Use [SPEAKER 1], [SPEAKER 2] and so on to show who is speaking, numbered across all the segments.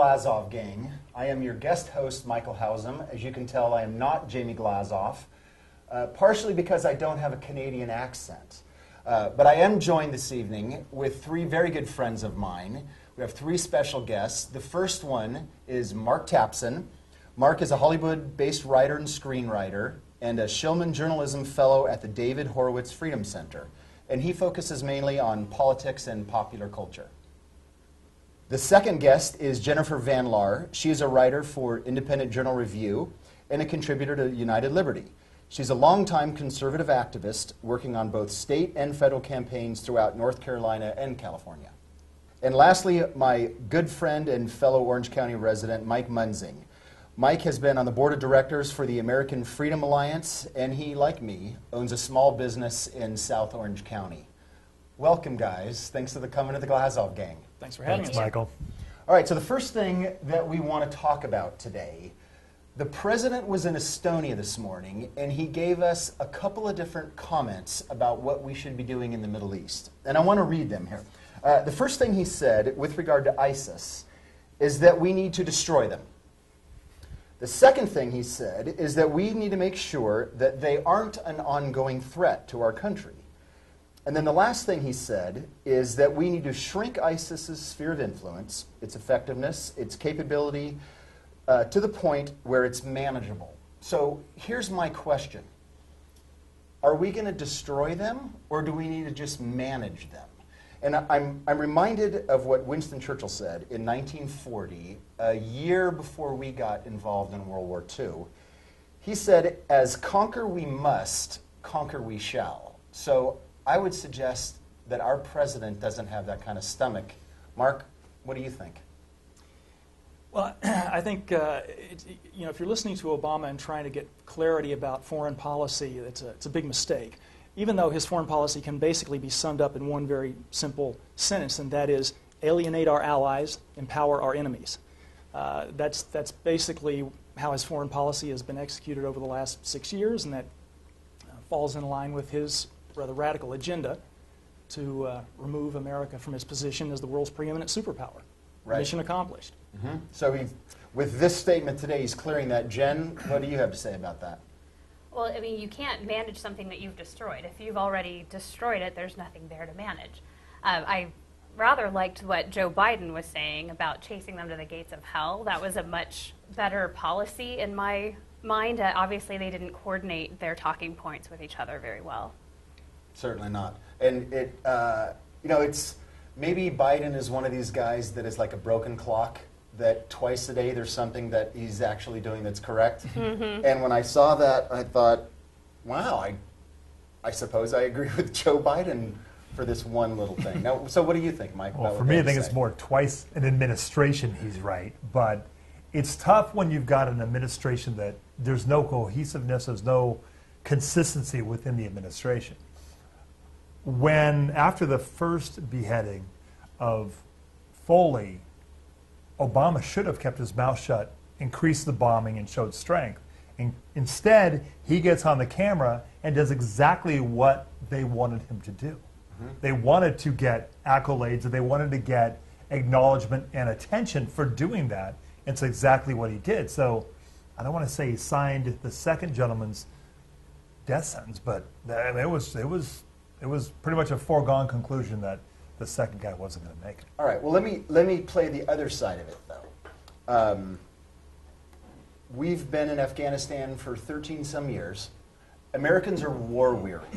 [SPEAKER 1] Glazov gang. I am your guest host, Michael Hausam. As you can tell, I am not Jamie Glazov, partially because I don't have a Canadian accent. But I am joined this evening with three very good friends of mine. We have three special guests. The first one is Mark Tapson. Mark is a Hollywood-based writer and screenwriter and a Shillman Journalism Fellow at the David Horowitz Freedom Center. And he focuses mainly on politics and popular culture. The second guest is Jennifer Van Laar. She is a writer for Independent Journal Review and a contributor to United Liberty. She's a longtime conservative activist working on both state and federal campaigns throughout North Carolina and California. And lastly, my good friend and fellow Orange County resident, Mike Munzing. Mike has been on the board of directors for the American Freedom Alliance, and he, like me, owns a small business in South Orange County. Welcome, guys. Thanks for coming to the Glazov gang.
[SPEAKER 2] Thanks for having us,
[SPEAKER 3] Michael.
[SPEAKER 1] All right, so the first thing that we want to talk about today, the president was in Estonia this morning, and he gave us a couple of different comments about what we should be doing in the Middle East. And I want to read them here. The first thing he said with regard to ISIS is that we need to destroy them. The second thing he said is that we need to make sure that they aren't an ongoing threat to our country. And then the last thing he said is that we need to shrink ISIS's sphere of influence, its effectiveness, its capability, to the point where it's manageable. So here's my question. Are we going to destroy them, or do we need to just manage them? And I'm reminded of what Winston Churchill said in 1940, a year before we got involved in World War II. He said, as conquer we must, conquer we shall. So I would suggest that our president doesn't have that kind of stomach. Mark, what do you think?
[SPEAKER 2] Well, I think if you're listening to Obama and trying to get clarity about foreign policy, it's a big mistake. Even though his foreign policy can basically be summed up in one very simple sentence, and that is alienate our allies, empower our enemies. That's basically how his foreign policy has been executed over the last 6 years, and that falls in line with his rather radical agenda to remove America from its position as the world's preeminent superpower. Right. Mission accomplished.
[SPEAKER 1] Mm-hmm. So with this statement today, he's clearing that. Jen, what do you have to say about that?
[SPEAKER 4] Well, I mean, you can't manage something that you've destroyed. If you've already destroyed it, there's nothing there to manage. I rather liked what Joe Biden was saying about chasing them to the gates of hell. That was a much better policy in my mind. Obviously, they didn't coordinate their talking points with each other very well.
[SPEAKER 1] Certainly not. And it's maybe Biden is one of these guys that is like a broken clock, that twice a day there's something that he's actually doing that's correct. Mm-hmm. And when I saw that, I thought, wow, I suppose I agree with Joe Biden for this one little thing. Now, so what do you think, Mike?
[SPEAKER 3] Well, for me, I think it's more twice an administration he's right. But it's tough when you've got an administration that there's no cohesiveness, there's no consistency within the administration. When, after the first beheading of Foley, Obama should have kept his mouth shut, increased the bombing, and showed strength. And instead, he gets on the camera and does exactly what they wanted him to do. Mm-hmm. They wanted to get accolades, and they wanted to get acknowledgement and attention for doing that. And it's exactly what he did. So I don't want to say he signed the second gentleman's death sentence, but it was pretty much a foregone conclusion that the second guy wasn't going to make it.
[SPEAKER 1] All right. Well, let me play the other side of it, though. We've been in Afghanistan for 13-some years. Americans are war-weary.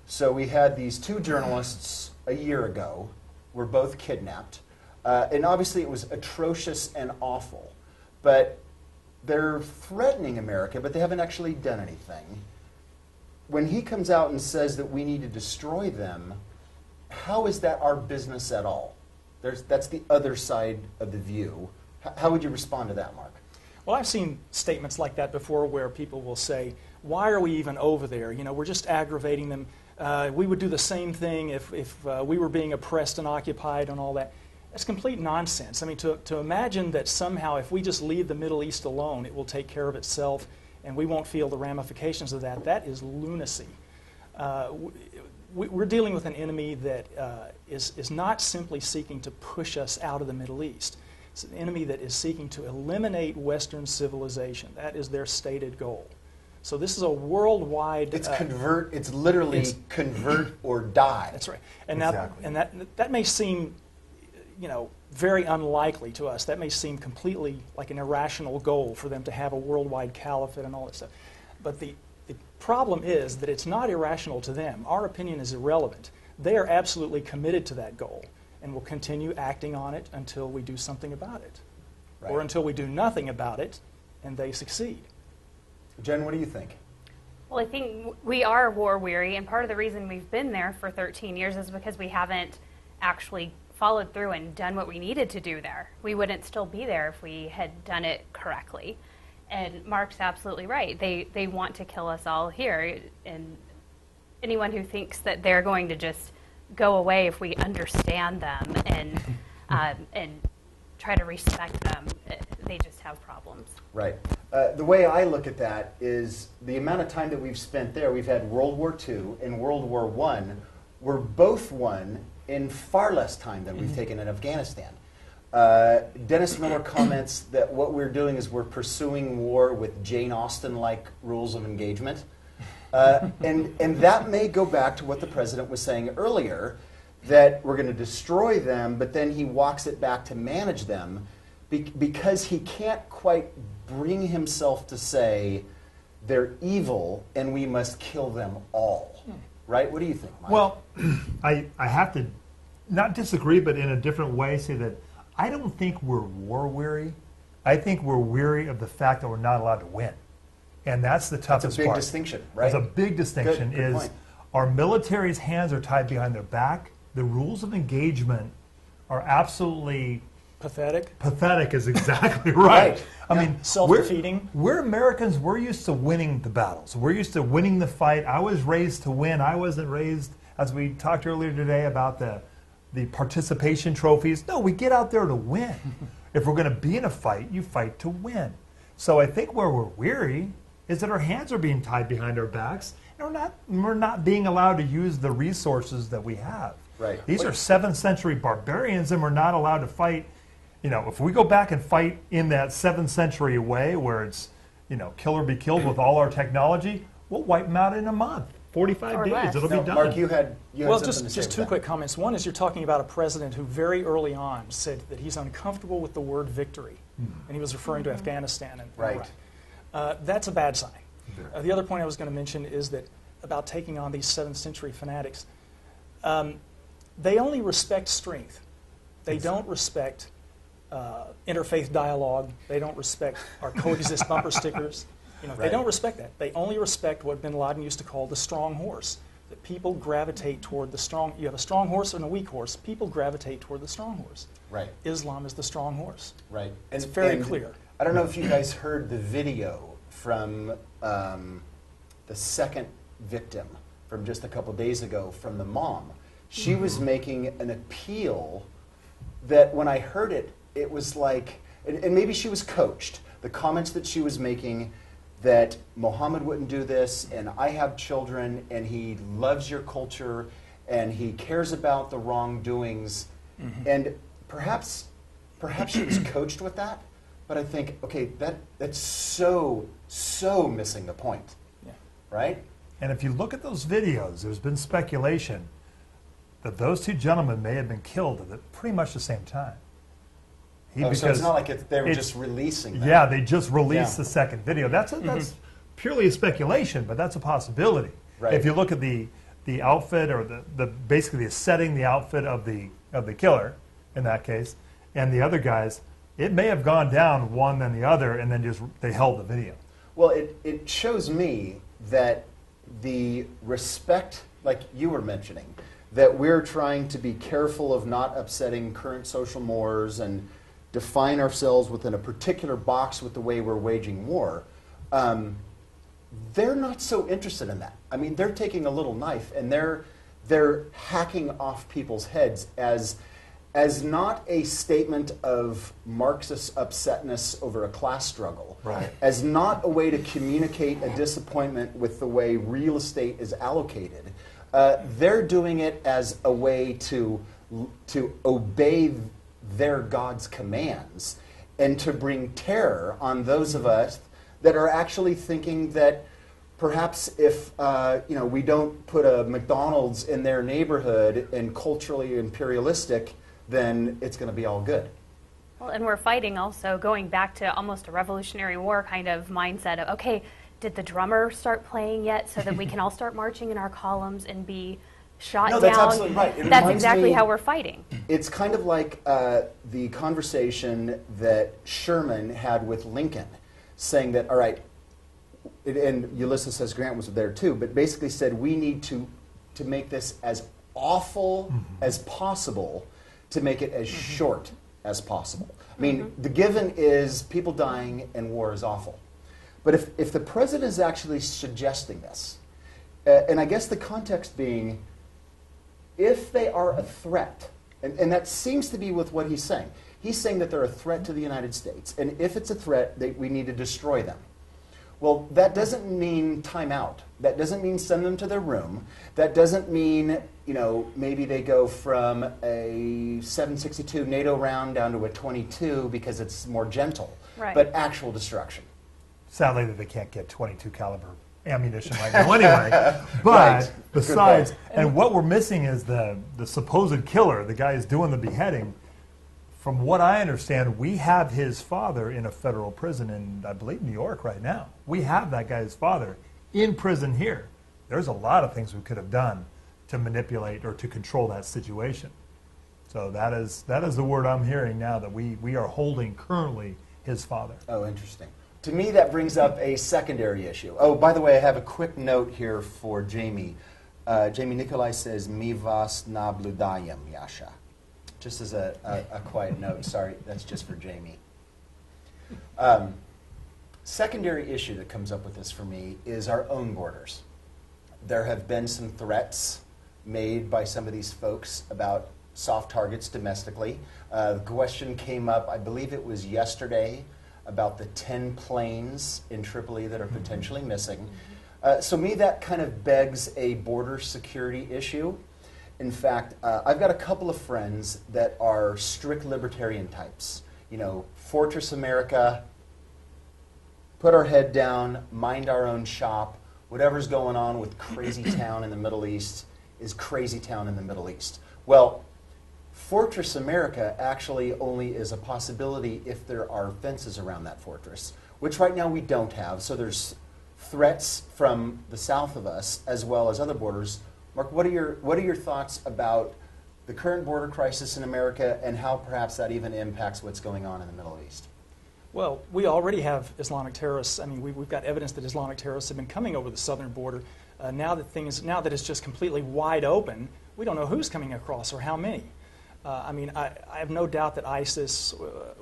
[SPEAKER 1] So we had these two journalists a year ago, were both kidnapped. And obviously it was atrocious and awful. But they're threatening America, but they haven't actually done anything. When he comes out and says that we need to destroy them, how is that our business at all? That's the other side of the view. How would you respond to that, Mark?
[SPEAKER 2] Well, I've seen statements like that before where people will say, why are we even over there? You know, we're just aggravating them. We would do the same thing if we were being oppressed and occupied and all that. That's complete nonsense. I mean, to imagine that somehow if we just leave the Middle East alone, it will take care of itself and we won't feel the ramifications of that, that is lunacy. We're dealing with an enemy that is not simply seeking to push us out of the Middle East. It's an enemy that is seeking to eliminate Western civilization. That is their stated goal. So this is a worldwide.
[SPEAKER 1] It's convert. It's literally convert or die.
[SPEAKER 2] That's right. And
[SPEAKER 3] Exactly.
[SPEAKER 2] now, and that may seem, very unlikely to us. That may seem completely like an irrational goal for them to have a worldwide caliphate and all that stuff. But the problem is that it's not irrational to them. Our opinion is irrelevant. They are absolutely committed to that goal and will continue acting on it until we do something about it,
[SPEAKER 1] Right.
[SPEAKER 2] or until we do nothing about it and they succeed.
[SPEAKER 1] Jen, what do you think?
[SPEAKER 4] Well, I think we are war weary, and part of the reason we've been there for 13 years is because we haven't actually followed through and done what we needed to do there. We wouldn't still be there if we had done it correctly. And Mark's absolutely right. They want to kill us all here, and anyone who thinks that they're going to just go away if we understand them and try to respect them, they just have problems.
[SPEAKER 1] Right. The way I look at that is the amount of time that we've spent there. We've had World War II and World War I were both won in far less time than we've taken in Afghanistan. Dennis Miller comments that what we're doing is we're pursuing war with Jane Austen-like rules of engagement. And that may go back to what the president was saying earlier, that we're going to destroy them, but then he walks it back to manage them because he can't quite bring himself to say they're evil and we must kill them all. Right? What do you think, Mike?
[SPEAKER 3] Well, I have to not disagree, but in a different way, say that I don't think we're war weary. I think we're weary of the fact that we're not allowed to win. And that's the toughest part.
[SPEAKER 1] That's a big distinction, right?
[SPEAKER 3] That's a big distinction.
[SPEAKER 1] Good
[SPEAKER 3] Is
[SPEAKER 1] point.
[SPEAKER 3] our military's hands are tied behind their back. The rules of engagement are absolutely
[SPEAKER 2] Pathetic.
[SPEAKER 3] pathetic is exactly right.
[SPEAKER 1] Right.
[SPEAKER 3] I mean,
[SPEAKER 2] Self-defeating.
[SPEAKER 3] We're Americans. We're used to winning the battles. We're used to winning the fight. I was raised to win. I wasn't raised, as we talked earlier today, about the participation trophies. No, we get out there to win. If we're going to be in a fight, you fight to win. So I think where we're weary is that our hands are being tied behind our backs, and we're not being allowed to use the resources that we have.
[SPEAKER 1] Right.
[SPEAKER 3] These are 7th century barbarians, and we're not allowed to fight. If we go back and fight in that 7th century way where it's, kill or be killed with all our technology, we'll wipe them out in a month. 45
[SPEAKER 4] Or
[SPEAKER 3] days,
[SPEAKER 4] less.
[SPEAKER 3] it'll
[SPEAKER 1] No,
[SPEAKER 3] be done.
[SPEAKER 1] Mark, you had
[SPEAKER 2] Well,
[SPEAKER 1] something to say
[SPEAKER 2] just
[SPEAKER 1] with
[SPEAKER 2] two
[SPEAKER 1] that.
[SPEAKER 2] quick comments. One is you're talking about a president who very early on said that he's uncomfortable with the word victory, and he was referring to Afghanistan and
[SPEAKER 1] Right.
[SPEAKER 2] Iraq. That's a bad sign. The other point I was going to mention is that about taking on these 7th century fanatics, they only respect strength. They don't respect interfaith dialogue. They don't respect our coexist bumper stickers. They
[SPEAKER 1] Right.
[SPEAKER 2] don't respect that. They only respect what bin Laden used to call the strong horse. That people gravitate toward the strong. You have a strong horse and a weak horse. People gravitate toward the strong horse.
[SPEAKER 1] Right.
[SPEAKER 2] Islam is the strong horse.
[SPEAKER 1] Right.
[SPEAKER 2] It's very clear.
[SPEAKER 1] I don't know if you guys heard the video from the second victim from just a couple days ago from the mom. She was making an appeal that when I heard it, it was like, and maybe she was coached, the comments that she was making that Muhammad wouldn't do this, and I have children, and he loves your culture, and he cares about the wrongdoings. And perhaps she was coached with that, but I think, okay, that's so missing the point,
[SPEAKER 2] Yeah.
[SPEAKER 1] right?
[SPEAKER 3] And if you look at those videos, there's been speculation that those two gentlemen may have been killed at pretty much the same time.
[SPEAKER 1] So it's not like they were
[SPEAKER 3] it's-
[SPEAKER 1] just releasing that.
[SPEAKER 3] Yeah, they just released
[SPEAKER 1] Yeah.
[SPEAKER 3] the second video. That's purely a speculation, but that's a possibility.
[SPEAKER 1] Right.
[SPEAKER 3] If you look at the outfit or the basically the setting, the outfit of the killer in that case, and the other guys, it may have gone down one then the other, and then just they held the video.
[SPEAKER 1] Well, it shows me that the respect, like you were mentioning, that we're trying to be careful of not upsetting current social mores and define ourselves within a particular box with the way we're waging war. They're not so interested in that. I mean, they're taking a little knife and they're hacking off people's heads as not a statement of Marxist upsetness over a class struggle,
[SPEAKER 3] Right.
[SPEAKER 1] as not a way to communicate a disappointment with the way real estate is allocated. They're doing it as a way to obey their God's commands and to bring terror on those of us that are actually thinking that perhaps if we don't put a McDonald's in their neighborhood and culturally imperialistic, then it's going to be all good.
[SPEAKER 4] Well, and we're fighting also, going back to almost a Revolutionary War kind of mindset of, okay, did the drummer start playing yet so that we can all start marching in our columns and be shot down?
[SPEAKER 1] No, that's absolutely right.
[SPEAKER 4] That's exactly how we're fighting.
[SPEAKER 1] It's kind of like the conversation that Shillman had with Lincoln, saying that, all right, and Ulysses says Grant was there too, but basically said we need to make this as awful as possible to make it as short as possible. I mean, the given is people dying and war is awful. But if the president is actually suggesting this, and I guess the context being, if they are a threat, and that seems to be with what he's saying. He's saying that they're a threat to the United States, and if it's a threat, we need to destroy them. Well, that doesn't mean time out. That doesn't mean send them to their room. That doesn't mean, maybe they go from a 7.62 NATO round down to a 22 because it's more gentle.
[SPEAKER 4] Right.
[SPEAKER 1] But actual destruction.
[SPEAKER 3] Sadly, that they can't get 22 caliber ammunition right now anyway. But
[SPEAKER 1] Right.
[SPEAKER 3] besides, and what we're missing is the supposed killer, the guy who's doing the beheading. From what I understand, we have his father in a federal prison in, I believe, New York right now. We have that guy's father in prison here. There's a lot of things we could have done to manipulate or to control that situation. So that is the word I'm hearing now, that we are holding currently his father.
[SPEAKER 1] Oh, interesting. To me, that brings up a secondary issue. Oh, by the way, I have a quick note here for Jamie. Jamie Nikolai says, Mi vas nabludayem, Yasha. Just as a quiet note. Sorry, that's just for Jamie. Secondary issue that comes up with this for me is our own borders. There have been some threats made by some of these folks about soft targets domestically. The question came up, I believe it was yesterday, about the 10 planes in Tripoli that are potentially missing. So me, that kind of begs a border security issue. In fact, I've got a couple of friends that are strict libertarian types. Fortress America, put our head down, mind our own shop. Whatever's going on with crazy town in the Middle East is crazy town in the Middle East. Well, Fortress America actually only is a possibility if there are fences around that fortress, which right now we don't have. So there's threats from the south of us as well as other borders. Mark, what are your thoughts about the current border crisis in America and how perhaps that even impacts what's going on in the Middle East?
[SPEAKER 2] Well, we already have Islamic terrorists. I mean, we've got evidence that Islamic terrorists have been coming over the southern border. Now that it's just completely wide open, we don't know who's coming across or how many. I have no doubt that ISIS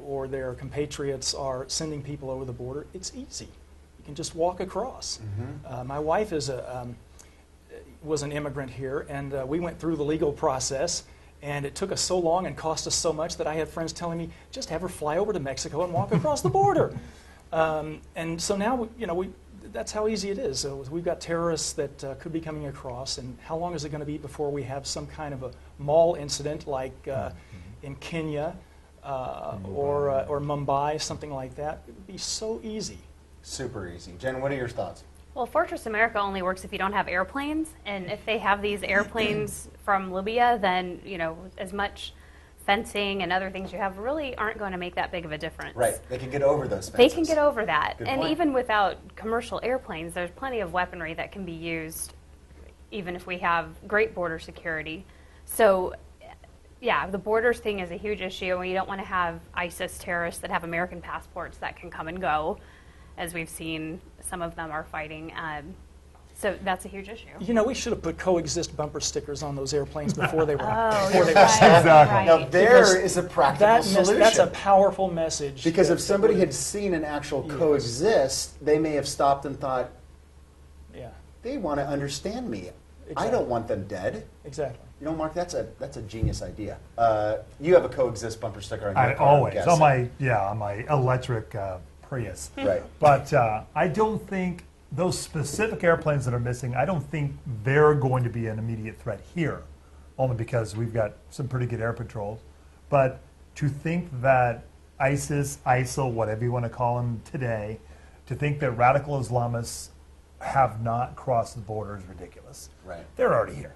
[SPEAKER 2] or their compatriots are sending people over the border. It's easy. You can just walk across. My wife was an immigrant here, and we went through the legal process, and it took us so long and cost us so much that I had friends telling me, just have her fly over to Mexico and walk across the border. And so now, that's how easy it is. So we've got terrorists that could be coming across, and how long is it going to be before we have some kind of a mall incident like in Kenya or Mumbai, something like that? It would be so easy.
[SPEAKER 1] Super easy. Jen, what are your thoughts?
[SPEAKER 4] Well, Fortress America only works if you don't have airplanes, and if they have these airplanes from Libya, then as much fencing and other things you have really aren't going to make that big of a difference.
[SPEAKER 1] Right. They can get over those fences.
[SPEAKER 4] They can get over that.
[SPEAKER 1] Good
[SPEAKER 4] and
[SPEAKER 1] point.
[SPEAKER 4] even without commercial airplanes, there's plenty of weaponry that can be used even if we have great border security. So, yeah, the borders thing is a huge issue, and you don't want to have ISIS terrorists that have American passports that can come and go, as we've seen some of them are fighting. So that's a huge issue.
[SPEAKER 2] We should have put coexist bumper stickers on those airplanes before they were
[SPEAKER 3] Exactly.
[SPEAKER 1] Now, there
[SPEAKER 2] Because
[SPEAKER 1] is a practical solution.
[SPEAKER 2] That's a powerful message.
[SPEAKER 1] Because if
[SPEAKER 2] that
[SPEAKER 1] somebody
[SPEAKER 2] would-
[SPEAKER 1] had seen an actual
[SPEAKER 2] Yes.
[SPEAKER 1] coexist, they may have stopped and thought,
[SPEAKER 2] Yeah,
[SPEAKER 1] they want to understand me. I
[SPEAKER 2] Exactly.
[SPEAKER 1] don't want them dead.
[SPEAKER 2] exactly.
[SPEAKER 1] Mark, that's a genius idea. You have a coexist bumper sticker on your
[SPEAKER 3] I
[SPEAKER 1] car, I'm
[SPEAKER 3] always
[SPEAKER 1] guessing.
[SPEAKER 3] on my electric Prius.
[SPEAKER 1] Right.
[SPEAKER 3] But I don't think those specific airplanes that are missing, I don't think they're going to be an immediate threat here, only because we've got some pretty good air patrols. But to think that ISIS, ISIL, whatever you want to call them today, to think that radical Islamists have not crossed the border is ridiculous.
[SPEAKER 1] Right.
[SPEAKER 3] They're already here.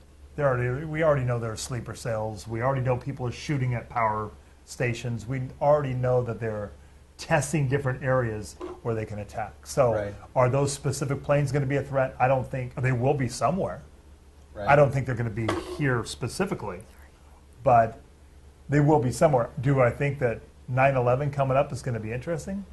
[SPEAKER 3] We already know there are sleeper cells. We already know people are shooting at power stations. We already know that they're testing different areas where they can attack. So are those specific planes going to be a threat? I don't think. They will be somewhere. Right. I don't think they're going to be here specifically, but they will be somewhere. Do I think that 9/11 coming up is going to be interesting?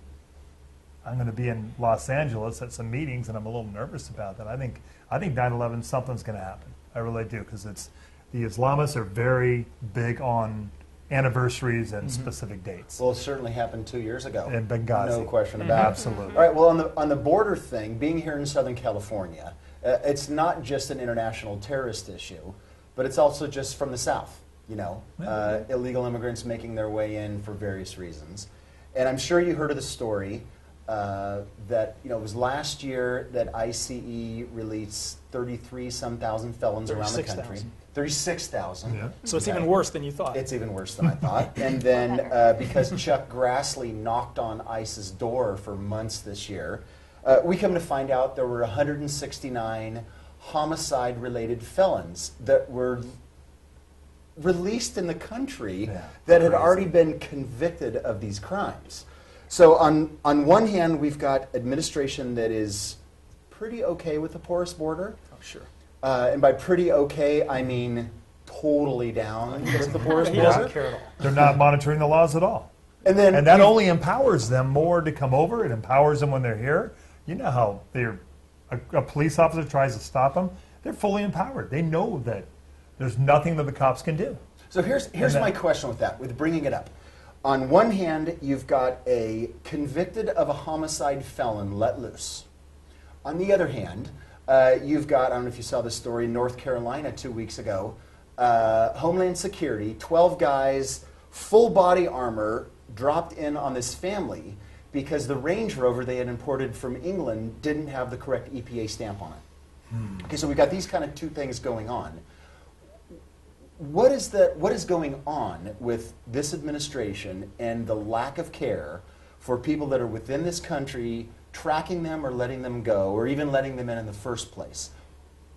[SPEAKER 3] I'm going to be in Los Angeles at some meetings, and I'm a little nervous about that. I think 9/11 something's going to happen. I really do, because the Islamists are very big on anniversaries and specific dates.
[SPEAKER 1] Well, it certainly happened 2 years ago.
[SPEAKER 3] In Benghazi.
[SPEAKER 1] No question about it.
[SPEAKER 3] Absolutely.
[SPEAKER 1] All right, well, on the border thing, being here in Southern California, it's not just an international terrorist issue, but it's also just from the South, illegal immigrants making their way in for various reasons. And I'm sure you heard of the story that, it was last year that ICE released 33-some thousand felons around the country. 36,000.
[SPEAKER 2] Yeah. So it's even worse than you thought.
[SPEAKER 1] It's even worse than I thought. And then because Chuck Grassley knocked on ICE's door for months this year, we come to find out there were 169 homicide-related felons that were released in the country that had already been convicted of these crimes. So on one hand, we've got administration that is pretty okay with the porous border.
[SPEAKER 2] Oh, sure.
[SPEAKER 1] And by pretty okay, I mean totally down with the porous
[SPEAKER 2] He
[SPEAKER 1] border.
[SPEAKER 2] doesn't care at all.
[SPEAKER 3] They're not monitoring the laws at all.
[SPEAKER 1] And
[SPEAKER 3] that only empowers them more to come over. It empowers them when they're here. You know how a police officer tries to stop them. They're fully empowered. They know that there's nothing that the cops can do.
[SPEAKER 1] So here's my question with bringing it up. On one hand, you've got a convicted of a homicide felon let loose. On the other hand, you've got, I don't know if you saw this story in North Carolina 2 weeks ago, Homeland Security, 12 guys, full body armor, dropped in on this family because the Range Rover they had imported from England didn't have the correct EPA stamp on it. Okay, so we've got these kind of two things going on. What is going on with this administration and the lack of care for people that are within this country, tracking them or letting them go, or even letting them in the first place?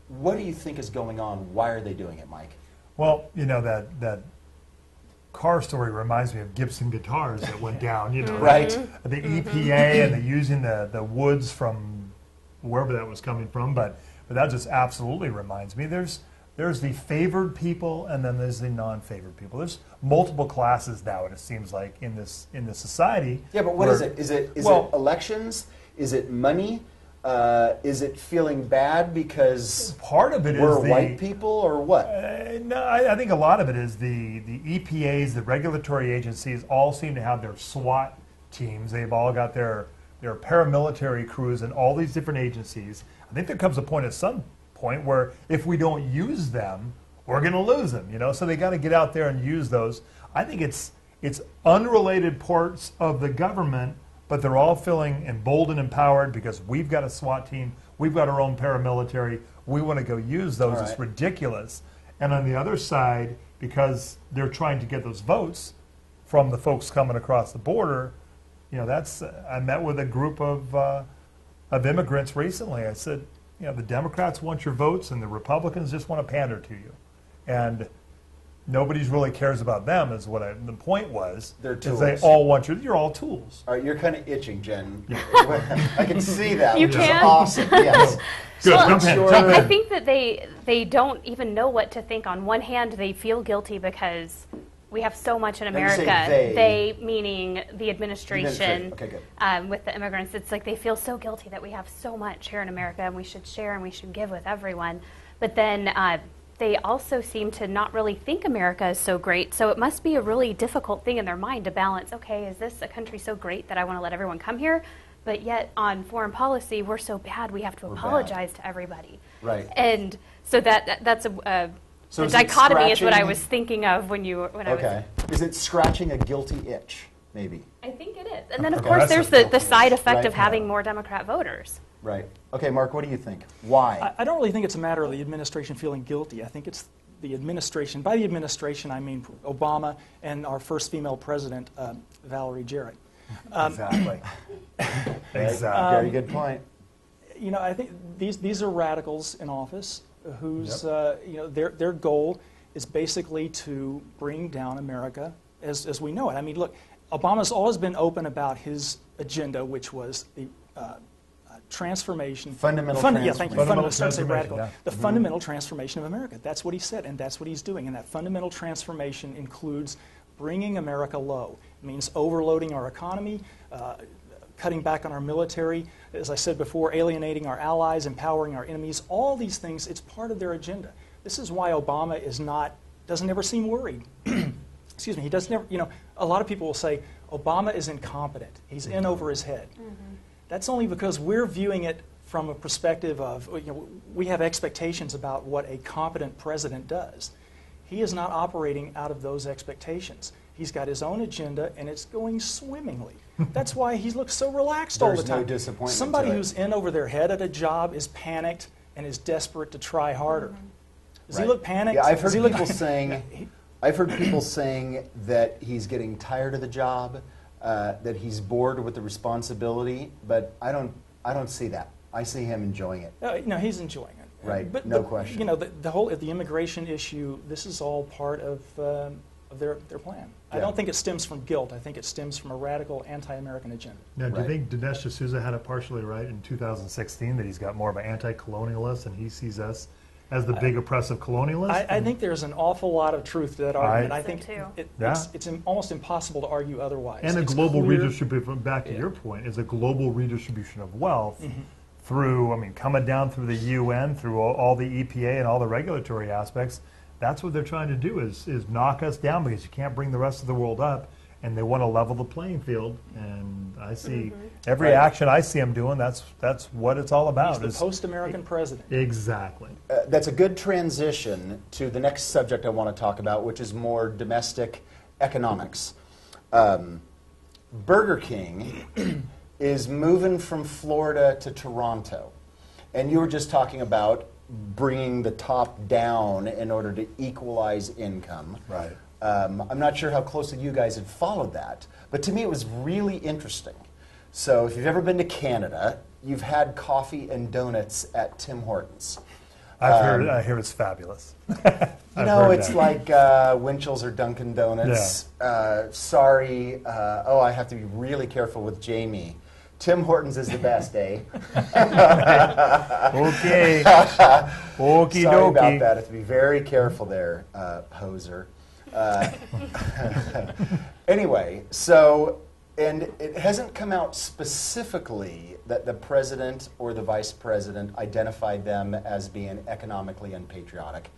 [SPEAKER 1] What do you think is going on? Why are they doing it, Mike?
[SPEAKER 3] Well, that car story reminds me of Gibson guitars that went down,
[SPEAKER 1] Right.
[SPEAKER 3] The EPA and using the woods from wherever that was coming from, but that just absolutely reminds me. There's the favored people, and then there's the non-favored people. There's multiple classes now, it seems like, in this society.
[SPEAKER 1] Yeah, but what is it? Is it elections? Is it money? Is it feeling bad because
[SPEAKER 3] part of it
[SPEAKER 1] we're white people, or what?
[SPEAKER 3] No, I think a lot of it is the EPAs, the regulatory agencies, all seem to have their SWAT teams. They've all got their paramilitary crews in all these different agencies. I think there comes a point at some point where if we don't use them, we're going to lose them. So they got to get out there and use those. I think it's unrelated parts of the government, but they're all feeling emboldened, empowered because we've got a SWAT team, we've got our own paramilitary, we want to go use those. Right. It's ridiculous. And on the other side, because they're trying to get those votes from the folks coming across the border, I met with a group of immigrants recently. I said, the Democrats want your votes and the Republicans just want to pander to you. And nobody's really cares about them is what the point was.
[SPEAKER 1] They're tools.
[SPEAKER 3] They all want you're all tools.
[SPEAKER 1] All right, you're kind of itching, Jen. I can see that.
[SPEAKER 4] You
[SPEAKER 1] which
[SPEAKER 4] can?
[SPEAKER 1] is awesome. Yes.
[SPEAKER 3] Good, jump in.
[SPEAKER 4] I think that they don't even know what to think. On one hand, they feel guilty because we have so much in America. They meaning the administration.
[SPEAKER 1] Okay, good.
[SPEAKER 4] With the immigrants, it's like they feel so guilty that we have so much here in America and we should share and we should give with everyone. But then they also seem to not really think America is so great. So it must be a really difficult thing in their mind to balance, okay, is this a country so great that I want to let everyone come here? But yet on foreign policy, we're so bad we have to apologize to everybody.
[SPEAKER 1] Right.
[SPEAKER 4] And so that's a
[SPEAKER 1] So
[SPEAKER 4] the dichotomy is what I was thinking of when I was.
[SPEAKER 1] Okay. Is it scratching a guilty itch, maybe?
[SPEAKER 4] I think it is. And then, of course, there's the side effect of having more Democrat voters.
[SPEAKER 1] Right. Okay, Mark, what do you think? Why?
[SPEAKER 2] I don't really think it's a matter of the administration feeling guilty. I think it's the administration. By the administration, I mean Obama and our first female president, Valerie Jarrett.
[SPEAKER 1] Exactly.
[SPEAKER 3] Exactly.
[SPEAKER 1] Very good point.
[SPEAKER 2] I think these are radicals in office whose their goal is basically to bring down America as we know it. I mean, look, Obama's always been open about his agenda, which was the transformation.
[SPEAKER 1] Fundamental
[SPEAKER 2] Yeah, thank you.
[SPEAKER 3] Fundamental
[SPEAKER 2] Radical.
[SPEAKER 3] yeah.
[SPEAKER 2] The fundamental transformation of America. That's what he said, and that's what he's doing. And that fundamental transformation includes bringing America low. It means overloading our economy, cutting back on our military, as I said before, alienating our allies, empowering our enemies. All these things, it's part of their agenda. This is why Obama doesn't ever seem worried. Excuse me. He doesn't ever. A lot of people will say Obama is incompetent. He's in over his head. That's only because we're viewing it from a perspective of, we have expectations about what a competent president does. He is not operating out of those expectations. He's got his own agenda, and it's going swimmingly. That's why he looks so relaxed all the time.
[SPEAKER 1] There's no disappointment
[SPEAKER 2] Somebody
[SPEAKER 1] to it.
[SPEAKER 2] who's in over their head at a job is panicked and is desperate to try harder. Does he
[SPEAKER 1] Right.
[SPEAKER 2] look panicked?
[SPEAKER 1] Yeah, I've heard
[SPEAKER 2] Does he look-
[SPEAKER 1] people saying. I've heard people saying that he's getting tired of the job, that he's bored with the responsibility, but I don't see that. I see him enjoying it.
[SPEAKER 2] No, he's enjoying it.
[SPEAKER 1] Right,
[SPEAKER 2] But
[SPEAKER 1] no question.
[SPEAKER 2] The immigration issue. This is all part of their plan. I
[SPEAKER 1] Yeah.
[SPEAKER 2] don't think it stems from guilt. I think it stems from a radical anti-American agenda.
[SPEAKER 3] Now, do you
[SPEAKER 1] Right.
[SPEAKER 3] think Dinesh D'Souza had it partially right in 2016 that he's got more of an anti-colonialist and he sees us as the big oppressive colonialist?
[SPEAKER 2] I think there's an awful lot of truth to that argument. I
[SPEAKER 4] So
[SPEAKER 2] think
[SPEAKER 4] too.
[SPEAKER 2] it's almost impossible to argue otherwise.
[SPEAKER 3] And a
[SPEAKER 2] It's
[SPEAKER 3] global
[SPEAKER 2] clear-
[SPEAKER 3] redistribution, back to your point, is a global redistribution of wealth through, coming down through the UN, through all the EPA and all the regulatory aspects. That's what they're trying to do is knock us down because you can't bring the rest of the world up, and they want to level the playing field. And I see every
[SPEAKER 1] Right.
[SPEAKER 3] action I see them doing, that's what it's all about.
[SPEAKER 2] He's the post-American president.
[SPEAKER 3] Exactly.
[SPEAKER 1] That's a good transition to the next subject I want to talk about, which is more domestic economics. Burger King is moving from Florida to Toronto. And you were just talking about bringing the top down in order to equalize income.
[SPEAKER 3] Right.
[SPEAKER 1] I'm not sure how closely you guys had followed that, but to me it was really interesting. So if you've ever been to Canada, you've had coffee and donuts at Tim Hortons.
[SPEAKER 3] I hear it's fabulous.
[SPEAKER 1] You know, it's like Winchell's or Dunkin' Donuts. Sorry, I have to be really careful with Jamie. Tim Hortons is the best, eh?
[SPEAKER 3] Okay. Okie
[SPEAKER 1] Sorry
[SPEAKER 3] dokie.
[SPEAKER 1] about that. I have to be very careful there, poser. Anyway, and it hasn't come out specifically that the president or the vice president identified them as being economically unpatriotic.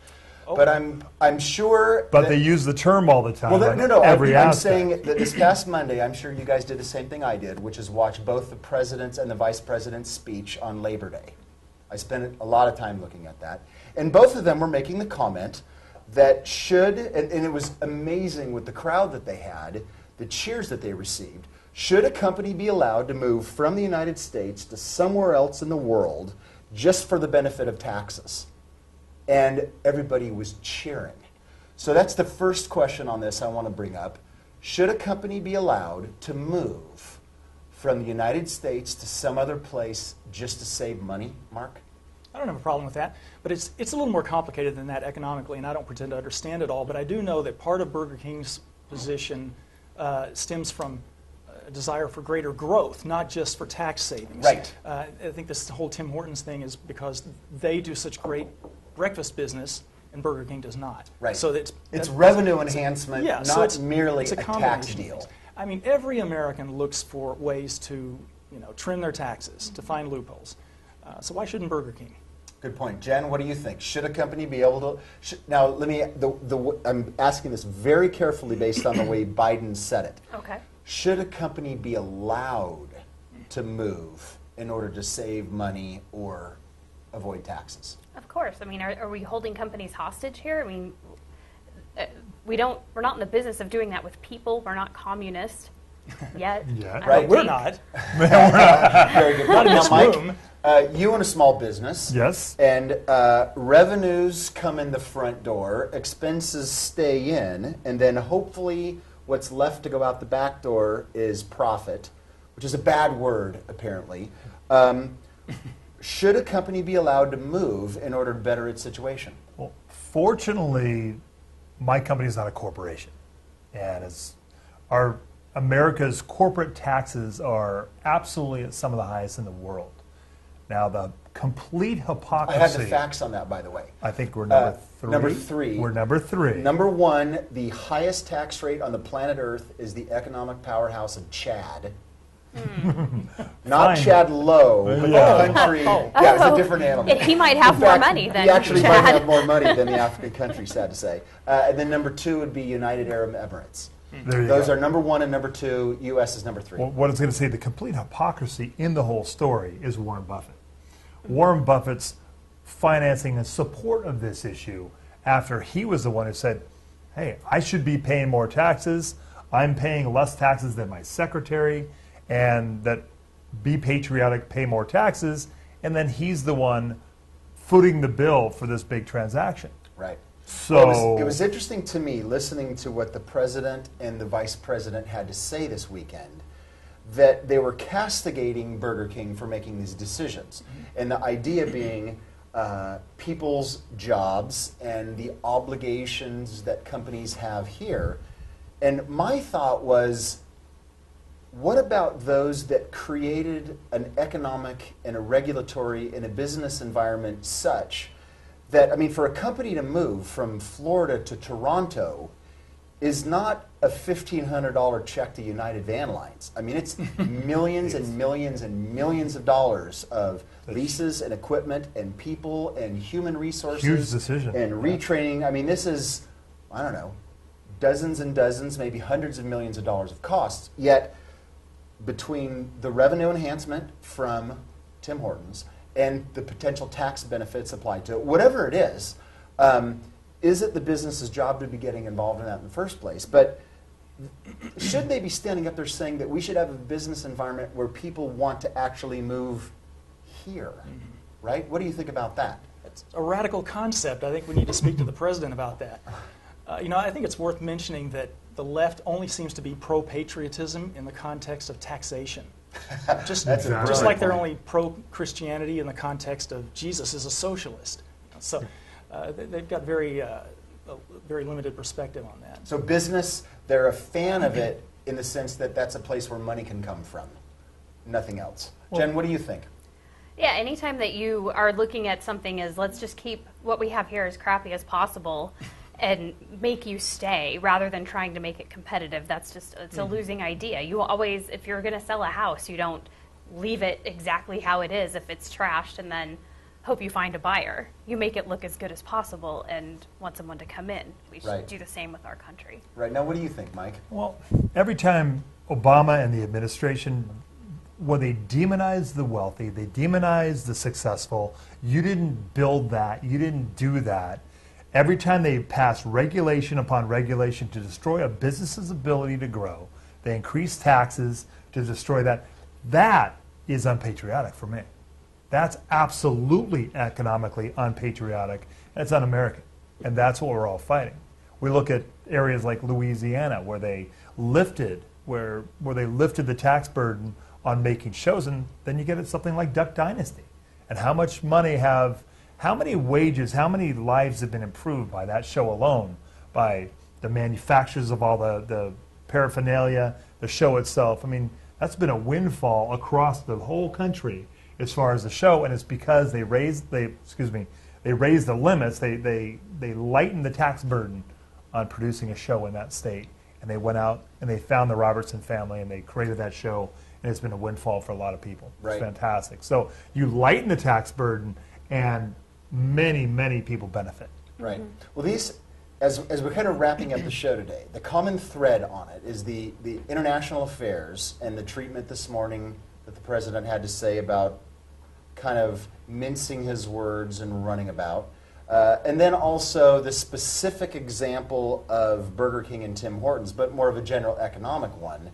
[SPEAKER 2] Oh.
[SPEAKER 1] But I'm sure.
[SPEAKER 3] But
[SPEAKER 1] that,
[SPEAKER 3] they use the term all the time.
[SPEAKER 1] well,
[SPEAKER 3] on
[SPEAKER 1] no.
[SPEAKER 3] Every
[SPEAKER 1] I'm
[SPEAKER 3] aspect.
[SPEAKER 1] saying that this past Monday, I'm sure you guys did the same thing I did, which is watch both the president's and the vice president's speech on Labor Day. I spent a lot of time looking at that, and both of them were making the comment that and it was amazing with the crowd that they had, the cheers that they received. Should a company be allowed to move from the United States to somewhere else in the world just for the benefit of taxes? And everybody was cheering. So that's the first question on this I want to bring up. Should a company be allowed to move from the United States to some other place just to save money, Mark?
[SPEAKER 2] I don't have a problem with that, but it's a little more complicated than that economically, and I don't pretend to understand it all, but I do know that part of Burger King's position stems from a desire for greater growth, not just for tax savings.
[SPEAKER 1] Right.
[SPEAKER 2] I think this whole Tim Hortons thing is because they do such great breakfast business, and Burger King does not.
[SPEAKER 1] Right.
[SPEAKER 2] So
[SPEAKER 1] It's revenue enhancement,
[SPEAKER 2] yeah,
[SPEAKER 1] not
[SPEAKER 2] so it's
[SPEAKER 1] merely
[SPEAKER 2] it's
[SPEAKER 1] a tax
[SPEAKER 2] combination of
[SPEAKER 1] deal.
[SPEAKER 2] things. I mean, every American looks for ways to trim their taxes, to find loopholes. So why shouldn't Burger King?
[SPEAKER 1] Good point. Jen, what do you think? Should a company be able to... now, let me... I'm asking this very carefully based on the way Biden said it.
[SPEAKER 4] Okay.
[SPEAKER 1] Should a company be allowed to move in order to save money or avoid taxes?
[SPEAKER 4] Of course. I mean, are we holding companies hostage here? I mean, we're not in the business of doing that with people. We're not communist yet.
[SPEAKER 3] Yeah.
[SPEAKER 4] I
[SPEAKER 1] Right.
[SPEAKER 4] don't
[SPEAKER 2] We're
[SPEAKER 4] think.
[SPEAKER 2] not.
[SPEAKER 1] Very good.
[SPEAKER 2] Not in
[SPEAKER 1] Now,
[SPEAKER 2] this
[SPEAKER 1] Mike,
[SPEAKER 2] room.
[SPEAKER 1] You own a small business.
[SPEAKER 3] Yes.
[SPEAKER 1] And revenues come in the front door, expenses stay in, and then hopefully what's left to go out the back door is profit, which is a bad word, apparently. Should a company be allowed to move in order to better its situation?
[SPEAKER 3] Well, fortunately, my company is not a corporation, and America's corporate taxes are absolutely at some of the highest in the world. Now, the complete hypocrisy.
[SPEAKER 1] I have the facts on that, by the way.
[SPEAKER 3] I think we're number 3.
[SPEAKER 1] Number 3.
[SPEAKER 3] We're number 3.
[SPEAKER 1] Number 1, the highest tax rate on the planet Earth is the economic powerhouse of Chad. Not
[SPEAKER 3] Fine.
[SPEAKER 1] Chad Lowe, but the country. Yeah, it's a different animal.
[SPEAKER 4] He might have
[SPEAKER 1] In
[SPEAKER 4] more
[SPEAKER 1] fact,
[SPEAKER 4] money than
[SPEAKER 1] he actually
[SPEAKER 4] Chad.
[SPEAKER 1] might have more money than the African country, sad to say. And then number 2 would be United Arab Emirates.
[SPEAKER 3] There you
[SPEAKER 1] Those
[SPEAKER 3] go.
[SPEAKER 1] are number 1 and number 2. U.S. is number 3.
[SPEAKER 3] Well, what I was going to say, the complete hypocrisy in the whole story is Warren Buffett. Warren Buffett's financing and support of this issue after he was the one who said, hey, I should be paying more taxes. I'm paying less taxes than my secretary, and that be patriotic, pay more taxes. And then he's the one footing the bill for this big transaction.
[SPEAKER 1] Right.
[SPEAKER 3] So
[SPEAKER 1] Well, it was interesting to me listening to what the president and the vice president had to say this weekend, that they were castigating Burger King for making these decisions. And the idea being people's jobs and the obligations that companies have here. And my thought was, what about those that created an economic and a regulatory and a business environment such that, I mean, for a company to move from Florida to Toronto is not a $1,500 check to United Van Lines. I mean, it's millions and millions and millions of dollars of leases and equipment and people and human resources.
[SPEAKER 3] Huge decision.
[SPEAKER 1] And retraining. I mean, this is, I don't know, dozens and dozens, maybe hundreds of millions of dollars of costs. Yet, between the revenue enhancement from Tim Hortons and the potential tax benefits applied to it, whatever it is it the business's job to be getting involved in that in the first place? But should they be standing up there saying that we should have a business environment where people want to actually move here, right? What do you think about that?
[SPEAKER 2] It's a radical concept. I think we need to speak to the president about that. I think it's worth mentioning that the left only seems to be pro-patriotism in the context of taxation. Just like they're only pro-Christianity in the context of Jesus as a socialist. So they've got very limited perspective on that.
[SPEAKER 1] So business, they're a fan of it in the sense that that's a place where money can come from, nothing else. Jen, what do you think?
[SPEAKER 4] Yeah, anytime that you are looking at something as let's just keep what we have here as crappy as possible and make you stay rather than trying to make it competitive, it's a losing idea. You always, if you're going to sell a house, you don't leave it exactly how it is if it's trashed and then hope you find a buyer. You make it look as good as possible and want someone to come in. We should do the same with our country.
[SPEAKER 1] Right. Now, what do you think, Mike?
[SPEAKER 3] Well, every time Obama and the administration, when they demonize the wealthy, they demonize the successful, you didn't build that, you didn't do that. Every time they pass regulation upon regulation to destroy a business's ability to grow, they increase taxes to destroy that. That is unpatriotic for me. That's absolutely economically unpatriotic, and it's un-American. And that's what we're all fighting. We look at areas like Louisiana where they lifted the tax burden on making shows, and then you get at something like Duck Dynasty. And how much money how many wages, how many lives have been improved by that show alone, by the manufacturers of all the paraphernalia, the show itself. I mean, that's been a windfall across the whole country as far as the show, and it's because they raised the limits, they lightened the tax burden on producing a show in that state. And they went out and they found the Robertson family and they created that show, and it's been a windfall for a lot of people. It's fantastic. So you lighten the tax burden and many, many people benefit.
[SPEAKER 1] Right. Well, as we're kind of wrapping up the show today, the common thread on it is the international affairs and the treatment this morning that the president had to say about kind of mincing his words and running about. And then also the specific example of Burger King and Tim Hortons, but more of a general economic one.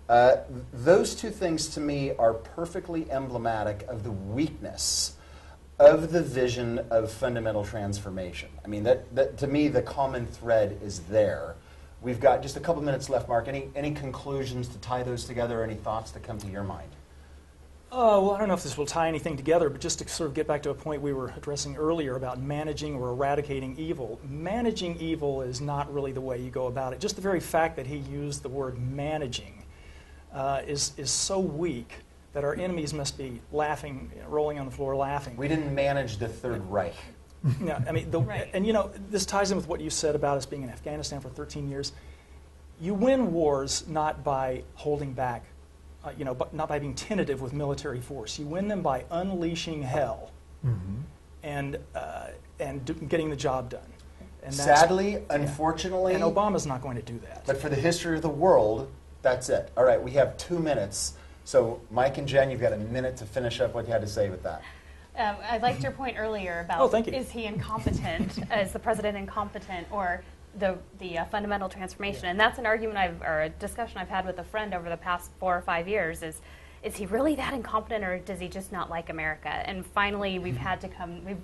[SPEAKER 1] Those two things to me are perfectly emblematic of the weakness of the vision of fundamental transformation. I mean, that to me, the common thread is there. We've got just a couple minutes left, Mark. Any conclusions to tie those together, or any thoughts that come to your mind?
[SPEAKER 2] Well, I don't know if this will tie anything together, but just to sort of get back to a point we were addressing earlier about managing or eradicating evil. Managing evil is not really the way you go about it. Just the very fact that he used the word managing is so weak that our enemies must be laughing, rolling on the floor laughing.
[SPEAKER 1] We didn't manage the Third Reich.
[SPEAKER 2] No, I mean, and this ties in with what you said about us being in Afghanistan for 13 years. You win wars not by holding back, not by being tentative with military force. You win them by unleashing hell and getting the job done. And
[SPEAKER 1] sadly, unfortunately,
[SPEAKER 2] and Obama's not going to do that.
[SPEAKER 1] But for the history of the world, that's it. All right, we have 2 minutes. So, Mike and Jen, you've got a minute to finish up what you had to say with that.
[SPEAKER 4] I liked your point earlier about
[SPEAKER 2] is
[SPEAKER 4] he incompetent, is the president incompetent, or the fundamental transformation? And that's an argument or a discussion I've had with a friend over the past 4 or 5 years is he really that incompetent, or does he just not like America? And finally, we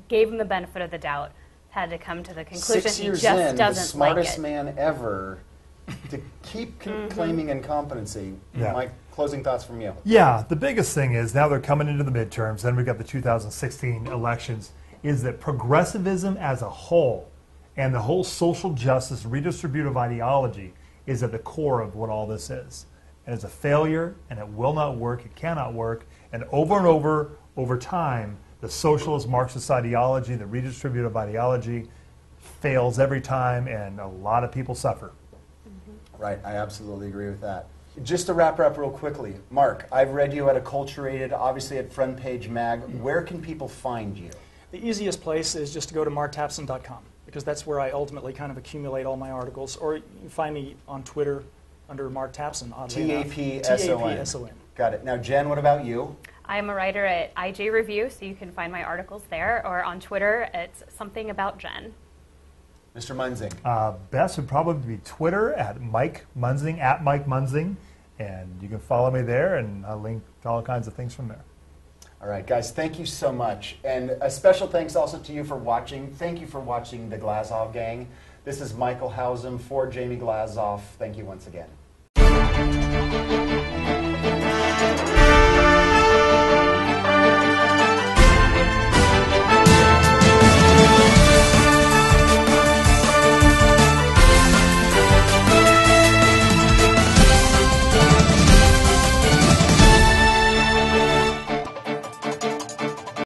[SPEAKER 4] gave him the benefit of the doubt, had to come to the conclusion
[SPEAKER 1] 6 years
[SPEAKER 4] he just
[SPEAKER 1] in,
[SPEAKER 4] doesn't
[SPEAKER 1] the smartest
[SPEAKER 4] like it.
[SPEAKER 1] man ever to keep claiming incompetency.
[SPEAKER 3] Yeah.
[SPEAKER 1] Mike, closing thoughts from you.
[SPEAKER 3] Yeah, the biggest thing is now they're coming into the midterms, then we've got the 2016 elections, is that progressivism as a whole and the whole social justice redistributive ideology is at the core of what all this is. And it's a failure, and it will not work, it cannot work, and over time, the socialist Marxist ideology, the redistributive ideology, fails every time, and a lot of people suffer.
[SPEAKER 1] Right, I absolutely agree with that. Just to wrap her up real quickly, Mark, I've read you at Acculturated, obviously at Front Page Mag. Where can people find you?
[SPEAKER 2] The easiest place is just to go to marktapson.com, because that's where I ultimately kind of accumulate all my articles. Or you can find me on Twitter under Mark Tapson, oddly enough.
[SPEAKER 1] Tapson. Got it. Now, Jen, what about you?
[SPEAKER 4] I'm a writer at IJ Review, so you can find my articles there, or on Twitter, it's something about Jen.
[SPEAKER 1] Mr. Munzing.
[SPEAKER 3] Best would probably be Twitter at Mike Munzing, and you can follow me there, and I'll link to all kinds of things from there.
[SPEAKER 1] All right, guys, thank you so much. And a special thanks also to you for watching. Thank you for watching the Glazov Gang. This is Michael Hausam for Jamie Glazov. Thank you once again.